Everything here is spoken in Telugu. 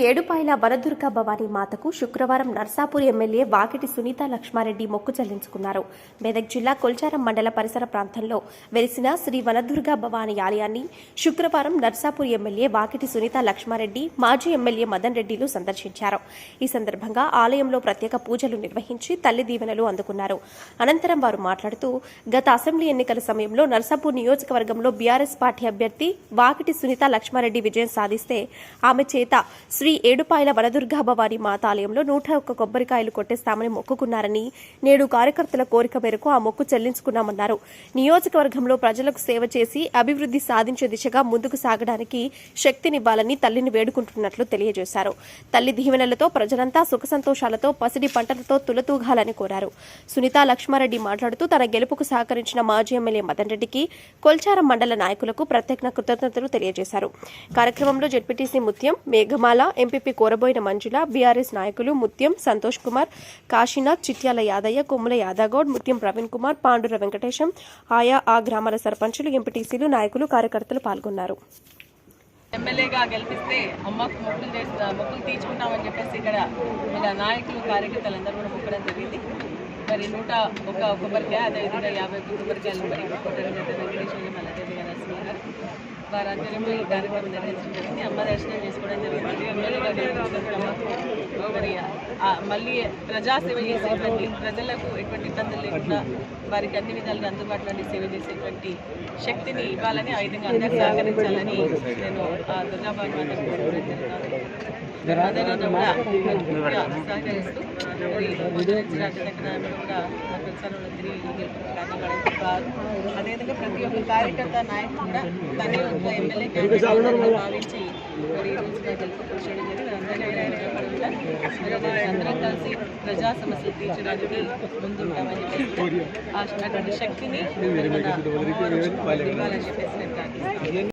ఏడుపాయల వనదుర్గా భవానీ మాతకు శుక్రవారం నర్సాపూర్ ఎమ్మెల్యే వాకిటి సునీత లక్ష్మారెడ్డి మొక్కు చెల్లించుకున్నారు. మెదక్ జిల్లా కొల్చారం మండల పరిసర ప్రాంతంలో వెలిసిన శ్రీ వనదుర్గా భవానీ ఆలయాన్ని శుక్రవారం నర్సాపూర్ ఎమ్మెల్యే వాకిటి సునీత లక్ష్మారెడ్డి, మాజీ ఎమ్మెల్యే మదన్ రెడ్డిలు సందర్శించారు. ఈ సందర్భంగా ఆలయంలో ప్రత్యేక పూజలు నిర్వహించి తల్లి దీవెనలు అందుకున్నారు. అనంతరం వారు మాట్లాడుతూ, గత అసెంబ్లీ ఎన్నికల సమయంలో నర్సాపూర్ నియోజకవర్గంలో బీఆర్ఎస్ పార్టీ అభ్యర్థి వాకిటి సునీత లక్ష్మారెడ్డి విజయం సాధిస్తే ఆమె చేత శ్రీ ఏడుపాయల వనదుర్గా భవానీ మాత ఆలయంలో 101 కొబ్బరికాయలు కొట్టేస్తామని మొక్కుకున్నారని, నేడు కార్యకర్తల కోరిక మేరకు ఆ మొక్కు చెల్లించుకున్నామన్నారు. నియోజకవర్గంలో ప్రజలకు సేవ చేసి అభివృద్ధి సాధించే దిశగా ముందుకు సాగడానికి శక్తినివ్వాలని తల్లిని వేడుకుంటున్నట్లు తెలియజేశారు. తల్లి దీవెనలతో ప్రజలంతా సుఖ సంతోషాలతో పసిడి పంటలతో తులతూగాలని కోరారు. సునీత లక్ష్మారెడ్డి మాట్లాడుతూ, తన గెలుపుకు సహకరించిన మాజీ ఎమ్మెల్యే మదన్ రెడ్డికి, కొల్చారం మండల నాయకులకు ప్రత్యేక కృతజ్ఞతలు తెలియజేశారు. కార్యక్రమంలో జెడ్పీటీసీ ముత్యం, మేఘమాల, ఎంపీపీ కోరబోయిన మంజుల, బీఆర్ఎస్ నాయకులు ముత్యం, సంతోష్ కుమార్, కాశీనాథ్, చిట్యాల యాదయ్య, కొమ్ముల యాదగౌడ్, ముత్యం ప్రవీణ్ కుమార్, పాండుర వెంకటేశం, ఆయా ఆ గ్రామాల సర్పంచులు, ఎంపీటీసీలు, నాయకులు, కార్యకర్తలు పాల్గొన్నారు. ఎమ్మెల్యేగా గెలిపిస్తే అమ్మకు మొక్కులు తీర్చుకుంటామని చెప్పేసి ఇక్కడ ఇలా నాయకులు, కార్యకర్తలందరూ కూడా మొక్కడం జరిగింది. మరి 101 కొబ్బరికాయ, అదేవిధంగా 50 కొబ్బరికాయలు మరి వెంకటేశ్వరి, మల్లదేవి గారు, నరసింహ గారు వారి ఆధ్వర్యంలో ఈ కార్యక్రమం నిర్వహించడం జరిగింది. అమ్మ దర్శనం చేసుకోవడం జరిగింది. ఎమ్మెల్యేగా గెలిపించినప్పుడు మరి మళ్ళీ ప్రజాసేవ చేసేటువంటి, ప్రజలకు ఎటువంటి ఇబ్బందులు లేకుండా వారికి అన్ని విధాలుగా అందుబాటులో సేవ చేసేటువంటి శక్తిని ఇవ్వాలని, ఆ విధంగా అందరూ సహకరించాలని నేను దుర్గాబాయి మాటకు కోరుకోవడం జరుగుతుంది. అదేవిధంగా కూడా సహకరిస్తూ కూడా ప్రచారంలో తిరిగి అదేవిధంగా ప్రతి ఒక్క కార్యకర్త నాయకులు కూడా తనే ఒక ఎమ్మెల్యే క్యాండిడేట్ భావించి మరి ఈ రోజున గెలుపు చేయడం జరిగింది. అందరం కలిసి ప్రజా సమస్యలు తీర్చడానికి ముందుంటామని చెప్పేసి అటువంటి శక్తిని ఇవ్వాలని చెప్పేసి నేను ప్రార్థిస్తున్నాను.